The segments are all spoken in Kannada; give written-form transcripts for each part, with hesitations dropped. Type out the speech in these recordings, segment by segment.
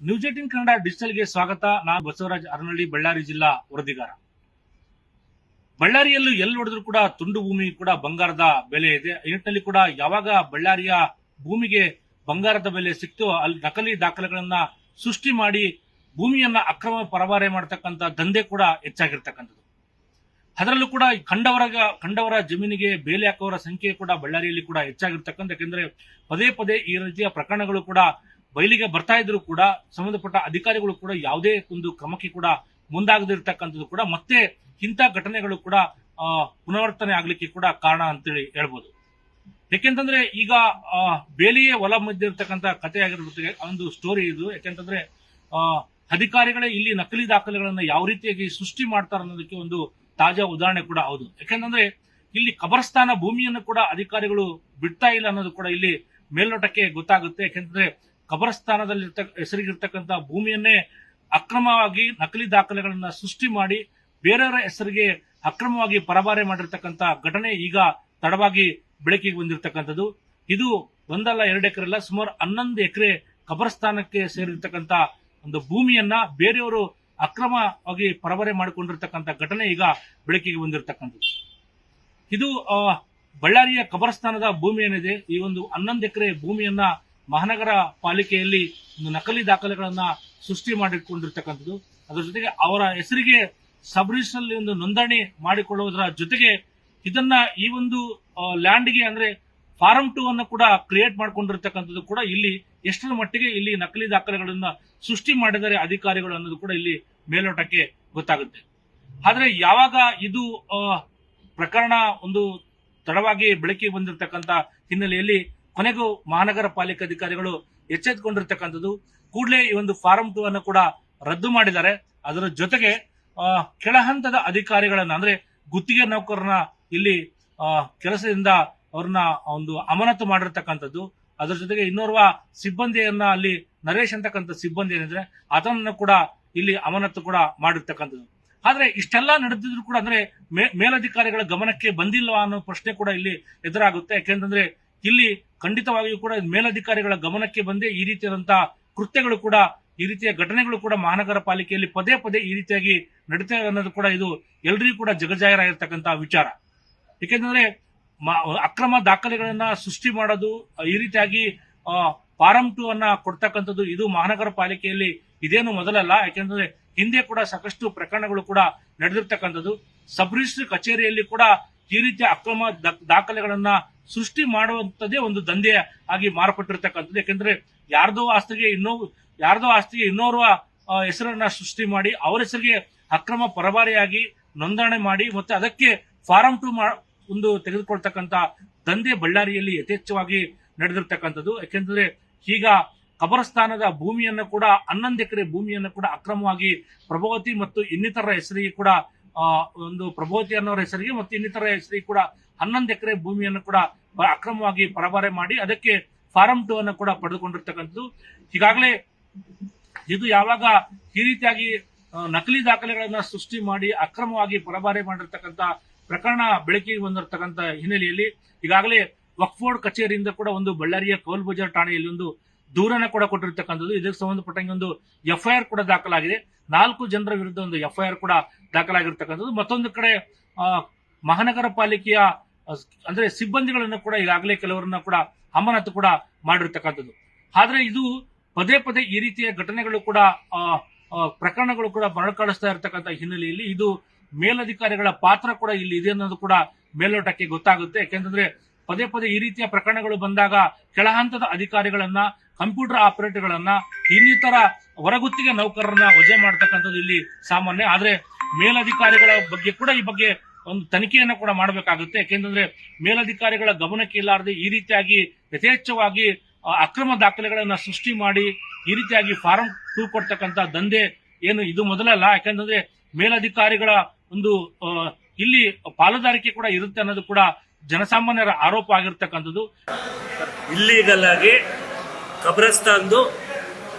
ನ್ಯೂಸ್ 18 ಕನ್ನಡ ಡಿಜಿಟಲ್ಗೆ ಸ್ವಾಗತ. ನಾನು ಬಸವರಾಜ್ ಅರನಹಳ್ಳಿ, ಬಳ್ಳಾರಿ ಜಿಲ್ಲಾ ವರದಿಗಾರ. ಬಳ್ಳಾರಿಯಲ್ಲೂ ಎಲ್ಲಿ ನೋಡಿದ್ರು ಕೂಡ ತುಂಡು ಭೂಮಿ ಕೂಡ ಬಂಗಾರದ ಬೆಲೆ ಇದೆ. ಈ ನಿಟ್ಟಿನಲ್ಲಿ ಕೂಡ ಯಾವಾಗ ಬಳ್ಳಾರಿಯ ಭೂಮಿಗೆ ಬಂಗಾರದ ಬೆಲೆ ಸಿಕ್ತೋ ಅಲ್ಲಿ ನಕಲಿ ದಾಖಲೆಗಳನ್ನ ಸೃಷ್ಟಿ ಮಾಡಿ ಭೂಮಿಯನ್ನ ಅಕ್ರಮ ಪರಭಾರೆ ಮಾಡತಕ್ಕಂಥ ದಂಧೆ ಕೂಡ ಹೆಚ್ಚಾಗಿರ್ತಕ್ಕಂಥದ್ದು. ಅದರಲ್ಲೂ ಕೂಡ ಕಂಡವರ ಜಮೀನಿಗೆ ಬೇಲಿ ಹಾಕುವವರ ಸಂಖ್ಯೆ ಕೂಡ ಬಳ್ಳಾರಿಯಲ್ಲಿ ಕೂಡ ಹೆಚ್ಚಾಗಿರ್ತಕ್ಕಂಥ. ಯಾಕೆಂದ್ರೆ ಪದೇ ಪದೇ ಈ ರೀತಿಯ ಪ್ರಕರಣಗಳು ಕೂಡ ಬಯಲಿಗೆ ಬರ್ತಾ ಇದ್ರು ಕೂಡ ಸಂಬಂಧಪಟ್ಟ ಅಧಿಕಾರಿಗಳು ಕೂಡ ಯಾವುದೇ ಒಂದು ಕ್ರಮಕ್ಕೆ ಕೂಡ ಮುಂದಾಗದಿರ್ತಕ್ಕಂಥದ್ದು ಕೂಡ ಮತ್ತೆ ಇಂಥ ಘಟನೆಗಳು ಕೂಡ ಪುನರಾವರ್ತನೆ ಆಗ್ಲಿಕ್ಕೆ ಕೂಡ ಕಾರಣ ಅಂತೇಳಿ ಹೇಳ್ಬೋದು. ಯಾಕೆಂತಂದ್ರೆ ಈಗ ಬೇಲಿಯೇ ಹೊಲ ಮಧ್ಯೆ ಇರ್ತಕ್ಕಂಥ ಕಥೆ ಆಗಿರ್ಬೋದು ಒಂದು ಸ್ಟೋರಿ ಇದು. ಯಾಕೆಂತಂದ್ರೆ ಅಧಿಕಾರಿಗಳೇ ಇಲ್ಲಿ ನಕಲಿ ದಾಖಲೆಗಳನ್ನ ಯಾವ ರೀತಿಯಾಗಿ ಸೃಷ್ಟಿ ಮಾಡ್ತಾರೆ ಅನ್ನೋದಕ್ಕೆ ಒಂದು ತಾಜಾ ಉದಾಹರಣೆ ಕೂಡ ಹೌದು. ಯಾಕೆಂತಂದ್ರೆ ಇಲ್ಲಿ ಕಬರಸ್ಥಾನ ಭೂಮಿಯನ್ನು ಕೂಡ ಅಧಿಕಾರಿಗಳು ಬಿಡ್ತಾ ಇಲ್ಲ ಅನ್ನೋದು ಕೂಡ ಇಲ್ಲಿ ಮೇಲ್ನೋಟಕ್ಕೆ ಗೊತ್ತಾಗುತ್ತೆ. ಯಾಕೆಂತಂದ್ರೆ ಕಬರಸ್ಥಾನದಲ್ಲಿ ಹೆಸರಿಗಿರ್ತಕ್ಕಂಥ ಭೂಮಿಯನ್ನೇ ಅಕ್ರಮವಾಗಿ ನಕಲಿ ದಾಖಲೆಗಳನ್ನ ಸೃಷ್ಟಿ ಮಾಡಿ ಬೇರೆಯವರ ಹೆಸರಿಗೆ ಅಕ್ರಮವಾಗಿ ಪರಭಾರೆ ಮಾಡಿರ್ತಕ್ಕಂಥ ಘಟನೆ ಈಗ ತಡವಾಗಿ ಬೆಳಕಿಗೆ ಬಂದಿರತಕ್ಕಂಥದ್ದು. ಇದು ಒಂದಲ್ಲ 2 ಎಕರೆ ಅಲ್ಲ, ಸುಮಾರು 11 ಎಕರೆ ಕಬರಸ್ಥಾನಕ್ಕೆ ಸೇರಿರ್ತಕ್ಕಂಥ ಒಂದು ಭೂಮಿಯನ್ನ ಬೇರೆಯವರು ಅಕ್ರಮವಾಗಿ ಪರಭಾರೆ ಮಾಡಿಕೊಂಡಿರ್ತಕ್ಕಂಥ ಘಟನೆ ಈಗ ಬೆಳಕಿಗೆ ಬಂದಿರತಕ್ಕಂಥದ್ದು. ಇದು ಬಳ್ಳಾರಿಯ ಕಬರಸ್ಥಾನದ ಭೂಮಿ ಏನಿದೆ, ಈ ಒಂದು 11 ಎಕರೆ ಭೂಮಿಯನ್ನ ಮಹಾನಗರ ಪಾಲಿಕೆಯಲ್ಲಿ ಒಂದು ನಕಲಿ ದಾಖಲೆಗಳನ್ನ ಸೃಷ್ಟಿ ಮಾಡಿಕೊಂಡಿರ್ತಕ್ಕಂಥದ್ದು. ಅದರ ಜೊತೆಗೆ ಅವರ ಹೆಸರಿಗೆ ಸಬ್ ರಿಜಿಸ್ಟರ್ ನಲ್ಲಿ ಒಂದು ನೋಂದಣಿ ಮಾಡಿಕೊಳ್ಳುವುದರ ಜೊತೆಗೆ ಇದನ್ನ ಈ ಒಂದು ಲ್ಯಾಂಡ್ಗೆ ಅಂದ್ರೆ ಫಾರಂ 2 ಅನ್ನು ಕೂಡ ಕ್ರಿಯೇಟ್ ಮಾಡಿಕೊಂಡಿರ್ತಕ್ಕಂಥದ್ದು ಕೂಡ ಇಲ್ಲಿ ಎಷ್ಟರ ಮಟ್ಟಿಗೆ ಇಲ್ಲಿ ನಕಲಿ ದಾಖಲೆಗಳನ್ನ ಸೃಷ್ಟಿ ಮಾಡಿದರೆ ಅಧಿಕಾರಿಗಳು ಅನ್ನೋದು ಕೂಡ ಇಲ್ಲಿ ಮೇಲ್ನೋಟಕ್ಕೆ ಗೊತ್ತಾಗುತ್ತೆ. ಆದ್ರೆ ಯಾವಾಗ ಇದು ಪ್ರಕರಣ ಒಂದು ತಡವಾಗಿ ಬೆಳಕಿಗೆ ಬಂದಿರತಕ್ಕಂಥ ಹಿನ್ನೆಲೆಯಲ್ಲಿ ಕೊನೆಗೂ ಮಹಾನಗರ ಪಾಲಿಕೆ ಅಧಿಕಾರಿಗಳು ಎಚ್ಚೆತ್ತುಕೊಂಡಿರ್ತಕ್ಕಂಥದ್ದು. ಕೂಡಲೇ ಈ ಒಂದು ಫಾರಂ 2 ಅನ್ನು ಕೂಡ ರದ್ದು ಮಾಡಿದ್ದಾರೆ. ಅದರ ಜೊತೆಗೆ ಕೆಳಹಂತದ ಅಧಿಕಾರಿಗಳನ್ನ ಅಂದ್ರೆ ಗುತ್ತಿಗೆ ನೌಕರರನ್ನ ಇಲ್ಲಿ ಕೆಲಸದಿಂದ ಅವ್ರನ್ನ ಒಂದು ಅಮಾನತು ಮಾಡಿರ್ತಕ್ಕಂಥದ್ದು. ಅದರ ಜೊತೆಗೆ ಇನ್ನೋರ್ವ ಸಿಬ್ಬಂದಿಯನ್ನ ಅಲ್ಲಿ ನರೇಶ್ ಅಂತಕ್ಕಂಥ ಸಿಬ್ಬಂದಿ ಏನಿದ್ರೆ ಅದನ್ನು ಕೂಡ ಇಲ್ಲಿ ಅಮಾನತು ಕೂಡ ಮಾಡಿರ್ತಕ್ಕಂಥದ್ದು. ಆದ್ರೆ ಇಷ್ಟೆಲ್ಲ ನಡೆದಿದ್ರು ಕೂಡ ಅಂದ್ರೆ ಮೇಲಧಿಕಾರಿಗಳ ಗಮನಕ್ಕೆ ಬಂದಿಲ್ವಾ ಅನ್ನೋ ಪ್ರಶ್ನೆ ಕೂಡ ಇಲ್ಲಿ ಎದುರಾಗುತ್ತೆ. ಯಾಕೆಂತಂದ್ರೆ ಇಲ್ಲಿ ಖಂಡಿತವಾಗಿಯೂ ಕೂಡ ಮೇಲಧಿಕಾರಿಗಳ ಗಮನಕ್ಕೆ ಬಂದೇ ಈ ರೀತಿಯಾದಂತಹ ಕೃತ್ಯಗಳು ಕೂಡ ಈ ರೀತಿಯ ಘಟನೆಗಳು ಕೂಡ ಮಹಾನಗರ ಪಾಲಿಕೆಯಲ್ಲಿ ಪದೇ ಪದೇ ಈ ರೀತಿಯಾಗಿ ನಡೀತೇವೆ ಅನ್ನೋದು ಕೂಡ ಇದು ಎಲ್ರಿಗೂ ಕೂಡ ಜಗಜಾಹಿರಾಗಿರ್ತಕ್ಕಂತಹ ವಿಚಾರ. ಯಾಕೆಂದ್ರೆ ಅಕ್ರಮ ದಾಖಲೆಗಳನ್ನ ಸೃಷ್ಟಿ ಮಾಡೋದು, ಈ ರೀತಿಯಾಗಿ ಫಾರಂ 2 ಅನ್ನ ಕೊಡ್ತಕ್ಕಂಥದ್ದು ಇದು ಮಹಾನಗರ ಪಾಲಿಕೆಯಲ್ಲಿ ಇದೇನು ಮೊದಲಲ್ಲ. ಯಾಕೆಂದ್ರೆ ಹಿಂದೆ ಕೂಡ ಸಾಕಷ್ಟು ಪ್ರಕರಣಗಳು ಕೂಡ ನಡೆದಿರ್ತಕ್ಕಂಥದ್ದು. ಸಬ್ ರಿಜಿಸ್ಟರ್ ಕಚೇರಿಯಲ್ಲಿ ಕೂಡ ಈ ರೀತಿಯ ಅಕ್ರಮ ದಾಖಲೆಗಳನ್ನ ಸೃಷ್ಟಿ ಮಾಡುವಂತದ್ದೇ ಒಂದು ದಂಧೆ ಆಗಿ ಮಾರ್ಪಟ್ಟಿರ್ತಕ್ಕಂಥದ್ದು. ಯಾಕೆಂದ್ರೆ ಯಾರ್ದೋ ಆಸ್ತಿಗೆ ಇನ್ನೋರ್ವ ಹೆಸರನ್ನ ಸೃಷ್ಟಿ ಮಾಡಿ ಅವರ ಹೆಸರಿಗೆ ಅಕ್ರಮ ಪರಭಾರೆಯಾಗಿ ನೋಂದಣಿ ಮಾಡಿ ಮತ್ತೆ ಅದಕ್ಕೆ ಫಾರಂ 2 ಒಂದು ತೆಗೆದುಕೊಳ್ತಕ್ಕಂಥ ದಂಧೆ ಬಳ್ಳಾರಿಯಲ್ಲಿ ಯಥೇಚ್ಛವಾಗಿ ನಡೆದಿರ್ತಕ್ಕಂಥದ್ದು. ಯಾಕೆಂದ್ರೆ ಈಗ ಕಬರಸ್ಥಾನದ ಭೂಮಿಯನ್ನು ಕೂಡ 11 ಎಕರೆ ಭೂಮಿಯನ್ನು ಕೂಡ ಅಕ್ರಮವಾಗಿ ಪ್ರಭಾವತಿ ಮತ್ತು ಇನ್ನಿತರ ಹೆಸರಿಗೆ ಕೂಡ ಒಂದು ಪ್ರಭಾವತಿ ಅನ್ನೋರ ಹೆಸರಿಗೆ ಮತ್ತು ಇನ್ನಿತರ ಹೆಸರಿಗೆ ಕೂಡ 11 ಎಕರೆ ಭೂಮಿಯನ್ನು ಕೂಡ ಅಕ್ರಮವಾಗಿ ಪರಭಾರೆ ಮಾಡಿ ಅದಕ್ಕೆ ಫಾರಂ 2 ಅನ್ನು ಕೂಡ ಪಡೆದುಕೊಂಡಿರ್ತಕ್ಕಂಥದ್ದು. ಈಗಾಗಲೇ ಇದು ಯಾವಾಗ ಈ ರೀತಿಯಾಗಿ ನಕಲಿ ದಾಖಲೆಗಳನ್ನ ಸೃಷ್ಟಿ ಮಾಡಿ ಅಕ್ರಮವಾಗಿ ಪರಭಾರೆ ಮಾಡಿರ್ತಕ್ಕಂಥ ಪ್ರಕರಣ ಬೆಳಕಿಗೆ ಬಂದಿರತಕ್ಕಂಥ ಹಿನ್ನೆಲೆಯಲ್ಲಿ ಈಗಾಗಲೇ ವಕ್ಫ್ ಬೋರ್ಡ್ ಕಚೇರಿಯಿಂದ ಕೂಡ ಒಂದು ಬಳ್ಳಾರಿಯ ಕೌಲ್ ಬಜಾರ್ ಠಾಣೆಯಲ್ಲಿ ಒಂದು ದೂರನ್ನ ಕೂಡ ಕೊಟ್ಟಿರ್ತಕ್ಕಂಥದ್ದು. ಇದಕ್ಕೆ ಸಂಬಂಧಪಟ್ಟಂಗೆ ಒಂದು FIR ಕೂಡ ದಾಖಲಾಗಿದೆ. 4 ಜನರ ವಿರುದ್ಧ ಒಂದು FIR ಕೂಡ ದಾಖಲಾಗಿರ್ತಕ್ಕಂಥದ್ದು. ಮತ್ತೊಂದು ಕಡೆ ಮಹಾನಗರ ಪಾಲಿಕೆಯ ಅಂದ್ರೆ ಸಿಬ್ಬಂದಿಗಳನ್ನು ಕೂಡ ಈಗಾಗಲೇ ಕೆಲವರನ್ನ ಕೂಡ ಅಮಾನತು ಕೂಡ ಮಾಡಿರ್ತಕ್ಕಂಥದ್ದು. ಆದ್ರೆ ಇದು ಪದೇ ಪದೇ ಈ ರೀತಿಯ ಘಟನೆಗಳು ಕೂಡ ಪ್ರಕರಣಗಳು ಕೂಡ ಮರುಕಳಿಸ್ತಾ ಇರತಕ್ಕಂಥ ಹಿನ್ನೆಲೆಯಲ್ಲಿ ಇದು ಮೇಲಧಿಕಾರಿಗಳ ಪಾತ್ರ ಕೂಡ ಇಲ್ಲಿ ಇದೆ ಅನ್ನೋದು ಕೂಡ ಮೇಲ್ನೋಟಕ್ಕೆ ಗೊತ್ತಾಗುತ್ತೆ. ಯಾಕೆಂತಂದ್ರೆ ಪದೇ ಪದೇ ಈ ರೀತಿಯ ಪ್ರಕರಣಗಳು ಬಂದಾಗ ಕೆಳಹಂತದ ಅಧಿಕಾರಿಗಳನ್ನ, ಕಂಪ್ಯೂಟರ್ ಆಪರೇಟರ್ಗಳನ್ನ, ಇನ್ನಿತರ ಹೊರಗುತ್ತಿಗೆ ನೌಕರರನ್ನ ವಜೆ ಮಾಡತಕ್ಕಂಥದ್ದು ಇಲ್ಲಿ ಸಾಮಾನ್ಯ. ಆದ್ರೆ ಮೇಲಧಿಕಾರಿಗಳ ಬಗ್ಗೆ ಕೂಡ ಈ ಬಗ್ಗೆ ಒಂದು ತನಿಖೆಯನ್ನ ಕೂಡ ಮಾಡಬೇಕಾಗುತ್ತೆ. ಯಾಕೆಂತಂದ್ರೆ ಮೇಲಧಿಕಾರಿಗಳ ಗಮನಕ್ಕೆ ಇಲ್ಲಾರದೆ ಈ ರೀತಿಯಾಗಿ ಯಥೇಚ್ಛವಾಗಿ ಅಕ್ರಮ ದಾಖಲೆಗಳನ್ನ ಸೃಷ್ಟಿ ಮಾಡಿ ಈ ರೀತಿಯಾಗಿ ಫಾರಂ 2 ಕೊಡ್ತಕ್ಕಂಥ ದಂಧೆ ಏನು ಇದು ಮೊದಲಲ್ಲ. ಯಾಕಂತಂದ್ರೆ ಮೇಲಧಿಕಾರಿಗಳ ಒಂದು ಇಲ್ಲಿ ಪಾಲುದಾರಿಕೆ ಕೂಡ ಇರುತ್ತೆ ಅನ್ನೋದು ಕೂಡ ಜನಸಾಮಾನ್ಯರ ಆರೋಪ ಆಗಿರ್ತಕ್ಕಂಥದ್ದು. ಇಲ್ಲೀಗಲ್ ಆಗಿ ಕಬ್ರಸ್ತಾನ್ದು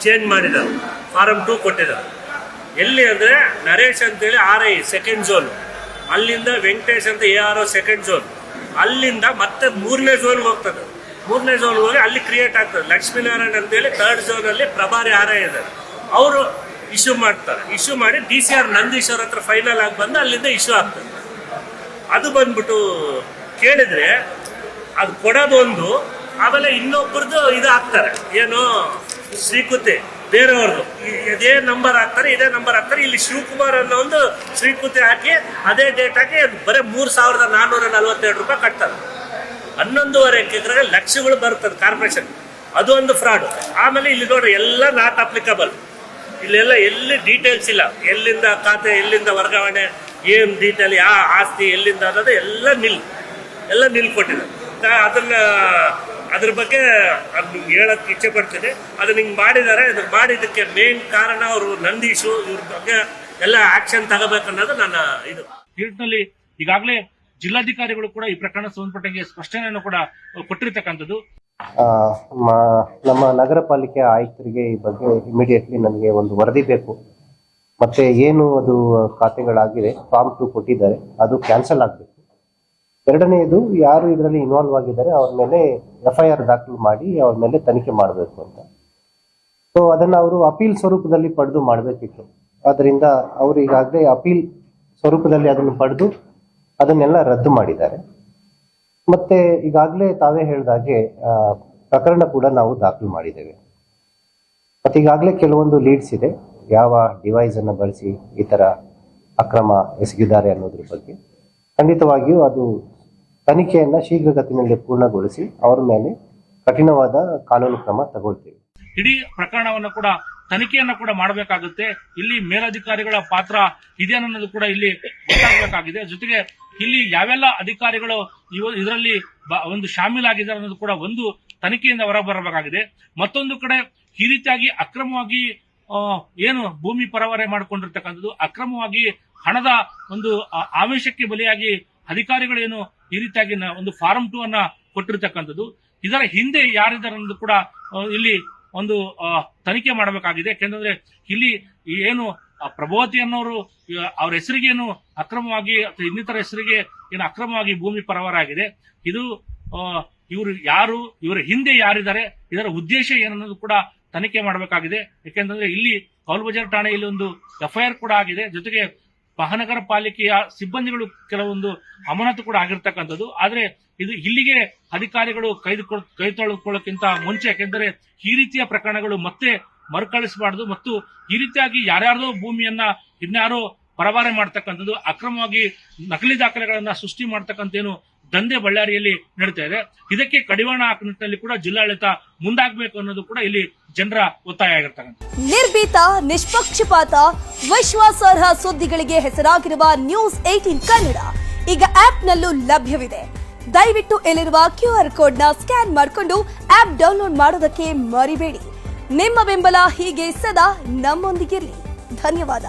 ಚೇಂಜ್ ಮಾಡಿದ್ದಾರೆ, ಫಾರಂ 2 ಕೊಟ್ಟಿದ್ದಾರೆ. ಎಲ್ಲಿ ಅಂದ್ರೆ ನರೇಶ್ ಅಂತೇಳಿ RI ಸೆಕೆಂಡ್ ಝೋನ್, ಅಲ್ಲಿಂದ ವೆಂಕಟೇಶ್ ಅಂತ ARO ಸೆಕೆಂಡ್ ಝೋನ್, ಅಲ್ಲಿಂದ ಮತ್ತೆ 3ನೇ ಝೋನ್ಗೆ ಹೋಗ್ತದೆ. 3ನೇ ಝೋನ್ ಹೋಗಿ ಅಲ್ಲಿ ಕ್ರಿಯೇಟ್ ಆಗ್ತದೆ. ಲಕ್ಷ್ಮೀನಾರಾಯಣ್ ಅಂತೇಳಿ 3rd ಝೋನ್ ಅಲ್ಲಿ ಪ್ರಭಾರಿ RI ಇದೆ. ಅವರು ಇಶ್ಯೂ ಮಾಡ್ತಾರೆ. ಇಶ್ಯೂ ಮಾಡಿ DCR ನಂದೀಶ್ ಅವ್ರ ಹತ್ರ ಫೈನಲ್ ಆಗಿ ಬಂದು ಅಲ್ಲಿಂದ ಇಶ್ಯೂ ಆಗ್ತದೆ. ಅದು ಬಂದ್ಬಿಟ್ಟು ಕೇಳಿದ್ರೆ ಅದು ಕೊಡೋದು ಒಂದು, ಆಮೇಲೆ ಇನ್ನೊಬ್ಬರದ್ದು ಇದು ಹಾಕ್ತಾರೆ, ಏನು ಶ್ರೀಕುತಿ ಬೇರೆಯವ್ರದ್ದು ಇದೇ ನಂಬರ್ ಹಾಕ್ತಾರೆ, ಇದೇ ನಂಬರ್ ಹಾಕ್ತಾರೆ. ಇಲ್ಲಿ ಶಿವಕುಮಾರ್ ಅನ್ನೋ ಒಂದು ಶ್ರೀಕುತಿ ಹಾಕಿ ಅದೇ ಡೇಟ್ ಹಾಕಿ ಬರೀ 3,442 ರೂಪಾಯಿ ಕಟ್ತಾರೆ. 11.5 ಎಕರೆಗೆ ಲಕ್ಷಗಳು ಬರ್ತದೆ ಕಾರ್ಪೊರೇಷನ್. ಅದು ಒಂದು ಫ್ರಾಡ್. ಆಮೇಲೆ ಇಲ್ಲಿ ನೋಡ್ರಿ ಎಲ್ಲ ನಾಟ್ ಅಪ್ಲಿಕಬಲ್. ಇಲ್ಲೆಲ್ಲ ಎಲ್ಲಿ ಡೀಟೇಲ್ಸ್ ಇಲ್ಲ, ಎಲ್ಲಿಂದ ಖಾತೆ, ಎಲ್ಲಿಂದ ವರ್ಗಾವಣೆ, ಏನು ಡೀಟೇಲ್, ಯಾವ ಆಸ್ತಿ ಎಲ್ಲಿಂದ ಅನ್ನೋದು ಎಲ್ಲ ನಿಲ್ಕೊಟ್ಟಿದ್ದಾರೆ. ಅದನ್ನ ಅದ್ರ ಬಗ್ಗೆ ನಿಮ್ಗೆ ಹೇಳೋಕ್ಕೆ ಇಚ್ಛೆ ಪಡ್ತೀನಿ. ಅದನ್ನ ಹಿಂಗೆ ಮಾಡಿದ್ದಾರೆ. ಇದಕ್ಕೆ ಮಾಡಿದ್ದಕ್ಕೆ ಮೇನ್ ಕಾರಣ ಅವರು ನಂದೀಶು, ಇವ್ರ ಬಗ್ಗೆ ಎಲ್ಲ ಆಕ್ಷನ್ ತಗೋಬೇಕನ್ನೋದು ನನ್ನ ಇದು. ತೀರ್ಪಿನಲ್ಲಿ ಈಗಾಗಲೇ ಜಿಲ್ಲಾಧಿಕಾರಿಗಳು ಕೂಡ ಈ ಪ್ರಕರಣ ಸಂಬಂಧಪಟ್ಟಂಗೆ ಸ್ಪಷ್ಟನೆಯನ್ನು ಕೂಡ ಕೊಟ್ಟಿರ್ತಕ್ಕಂಥದ್ದು. ನಮ್ಮ ನಗರ ಪಾಲಿಕೆ ಆಯುಕ್ತರಿಗೆ ಈ ಬಗ್ಗೆ ಇಮಿಡಿಯೇಟ್ಲಿ ನನಗೆ ಒಂದು ವರದಿ ಬೇಕು, ಮತ್ತೆ ಏನು ಅದು ಖಾತೆಗಳಾಗಿದೆ ಫಾರ್ಮ್ 2 ಕೊಟ್ಟಿದ್ದಾರೆ ಅದು ಕ್ಯಾನ್ಸಲ್ ಆಗಬೇಕು. ಎರಡನೆಯದು, ಯಾರು ಇದರಲ್ಲಿ ಇನ್ವಾಲ್ವ್ ಆಗಿದ್ದಾರೆ ಅವ್ರ ಮೇಲೆ FIR ದಾಖಲು ಮಾಡಿ ಅವ್ರ ಮೇಲೆ ತನಿಖೆ ಮಾಡಬೇಕು ಅಂತ. ಸೊ ಅದನ್ನು ಅವರು ಅಪೀಲ್ ಸ್ವರೂಪದಲ್ಲಿ ಪಡೆದು ಮಾಡಬೇಕಿತ್ತು. ಆದ್ದರಿಂದ ಅವರು ಈಗಾಗಲೇ ಅಪೀಲ್ ಸ್ವರೂಪದಲ್ಲಿ ಅದನ್ನು ಪಡೆದು ಅದನ್ನೆಲ್ಲ ರದ್ದು ಮಾಡಿದ್ದಾರೆ. ಮತ್ತೆ ಈಗಾಗಲೇ ತಾವೇ ಹೇಳಿದಾಗೆ ಪ್ರಕರಣ ಕೂಡ ನಾವು ದಾಖಲು ಮಾಡಿದ್ದೇವೆ. ಮತ್ತೆ ಈಗಾಗಲೇ ಕೆಲವೊಂದು ಲೀಡ್ಸ್ ಇದೆ, ಯಾವ ಡಿವೈಸ್ ಅನ್ನು ಬಳಸಿ ಈ ತರ ಅಕ್ರಮ ಎಸಗಿದ್ದಾರೆ ಅನ್ನೋದ್ರ ಬಗ್ಗೆ. ಖಂಡಿತವಾಗಿಯೂ ಅದು ತನಿಖೆಯನ್ನ ಶೀಘ್ರಗತಿನಲ್ಲಿ ಪೂರ್ಣಗೊಳಿಸಿ ಅವರ ಮೇಲೆ ಕಠಿಣವಾದ ಕಾನೂನು ಕ್ರಮ ತಗೊಳ್ತೇವೆ. ಇಡೀ ಪ್ರಕರಣವನ್ನು ಕೂಡ ತನಿಖೆಯನ್ನು ಕೂಡ ಮಾಡಬೇಕಾಗುತ್ತೆ. ಇಲ್ಲಿ ಮೇಲಧಿಕಾರಿಗಳ ಪಾತ್ರ ಇದೆ ಅನ್ನೋದು ಕೂಡ ಇಲ್ಲಿ ಗೊತ್ತಾಗಬೇಕಾಗಿದೆ. ಜೊತೆಗೆ ಇಲ್ಲಿ ಯಾವೆಲ್ಲ ಅಧಿಕಾರಿಗಳು ಇದರಲ್ಲಿ ಒಂದು ಶಾಮೀಲಾಗಿದ್ದಾರೆ ಅನ್ನೋದು ಕೂಡ ಒಂದು ತನಿಖೆಯಿಂದ ಹೊರಬರಬೇಕಾಗಿದೆ. ಮತ್ತೊಂದು ಕಡೆ ಈ ರೀತಿಯಾಗಿ ಅಕ್ರಮವಾಗಿ ಏನು ಭೂಮಿ ಪರವರೆ ಮಾಡಿಕೊಂಡಿರ್ತಕ್ಕಂಥದ್ದು, ಅಕ್ರಮವಾಗಿ ಹಣದ ಒಂದು ಆಮಿಷಕ್ಕೆ ಬಲಿಯಾಗಿ ಅಧಿಕಾರಿಗಳೇನು ಈ ರೀತಿಯಾಗಿ ಒಂದು ಫಾರಂ 2 ಅನ್ನ ಕೊಟ್ಟಿರ್ತಕ್ಕಂಥದ್ದು, ಇದರ ಹಿಂದೆ ಯಾರಿದ್ದಾರೆ ಅನ್ನೋದು ಕೂಡ ಇಲ್ಲಿ ಒಂದು ತನಿಖೆ ಮಾಡಬೇಕಾಗಿದೆ. ಯಾಕೆಂದ್ರೆ ಇಲ್ಲಿ ಏನು ಪ್ರಭಾವತಿ ಅನ್ನೋರು ಅವ್ರ ಹೆಸರಿಗೇನು ಅಕ್ರಮವಾಗಿ ಅಥವಾ ಇನ್ನಿತರ ಹೆಸರಿಗೆ ಏನು ಅಕ್ರಮವಾಗಿ ಭೂಮಿ ಪರವರ ಆಗಿದೆ. ಇದು ಇವರು ಯಾರು, ಇವರ ಹಿಂದೆ ಯಾರಿದ್ದಾರೆ, ಇದರ ಉದ್ದೇಶ ಏನನ್ನೋದು ಕೂಡ ತನಿಖೆ ಮಾಡಬೇಕಾಗಿದೆ. ಯಾಕೆಂದ್ರೆ ಇಲ್ಲಿ ಕೌಲ್ಬಜಾರ್ ಠಾಣೆಯಲ್ಲಿ ಒಂದು FIR ಕೂಡ ಆಗಿದೆ. ಜೊತೆಗೆ ಮಹಾನಗರ ಪಾಲಿಕೆಯ ಸಿಬ್ಬಂದಿಗಳು ಕೆಲವೊಂದು ಅಮಾನತು ಕೂಡ ಆಗಿರ್ತಕ್ಕಂಥದ್ದು. ಆದ್ರೆ ಇದು ಇಲ್ಲಿಗೆ ಅಧಿಕಾರಿಗಳು ಕೈ ತೊಳೆದುಕೊಳ್ಳೋಕ್ಕಿಂತ ಮುಂಚೆ, ಯಾಕೆಂದರೆ ಈ ರೀತಿಯ ಪ್ರಕರಣಗಳು ಮತ್ತೆ ಮರುಕಳಿಸಬಾರದು ಮತ್ತು ಈ ರೀತಿಯಾಗಿ ಯಾರ್ಯಾರ್ದೋ ಭೂಮಿಯನ್ನ ಇನ್ಯಾರೋ ಪರವಾರೆ ಮಾಡ್ತಕ್ಕಂಥದ್ದು, ಅಕ್ರಮವಾಗಿ ನಕಲಿ ದಾಖಲೆಗಳನ್ನ ಸೃಷ್ಟಿ ಮಾಡ್ತಕ್ಕಂಥ ಏನು ದಂಧೆ ಬಳ್ಳಾರಿಯಲ್ಲಿ ನಡೀತಾ ಇದೆ, ಇದಕ್ಕೆ ಕಡಿವಾಣ ಹಾಕುವ ನಿಟ್ಟಿನಲ್ಲಿ ಕೂಡ ಜಿಲ್ಲಾಡಳಿತ ಮುಂದಾಗಬೇಕು ಅನ್ನೋದು ಕೂಡ ಇಲ್ಲಿ ಜನರ ಒತ್ತಾಯ ಆಗಿರ್ತಕ್ಕಂಥ. ನಿರ್ಭೀತ, ನಿಷ್ಪಕ್ಷಪಾತ, ವಿಶ್ವಾಸಾರ್ಹ ಸುದ್ದಿಗಳಿಗೆ ಹೆಸರಾಗಿರುವ ನ್ಯೂಸ್ 18 ಕನ್ನಡ ಈಗ ಆಪ್ನಲ್ಲೂ ಲಭ್ಯವಿದೆ. ದಯವಿಟ್ಟು ಇಲ್ಲಿರುವ QR ಕೋಡ್ನ ಸ್ಕ್ಯಾನ್ ಮಾಡಿಕೊಂಡು ಆಪ್ ಡೌನ್ಲೋಡ್ ಮಾಡೋದಕ್ಕೆ ಮರಿಬೇಡಿ. ನಿಮ್ಮ ಬೆಂಬಲ ಹೀಗೆ ಸದಾ ನಮ್ಮೊಂದಿಗಿರಲಿ. ಧನ್ಯವಾದ.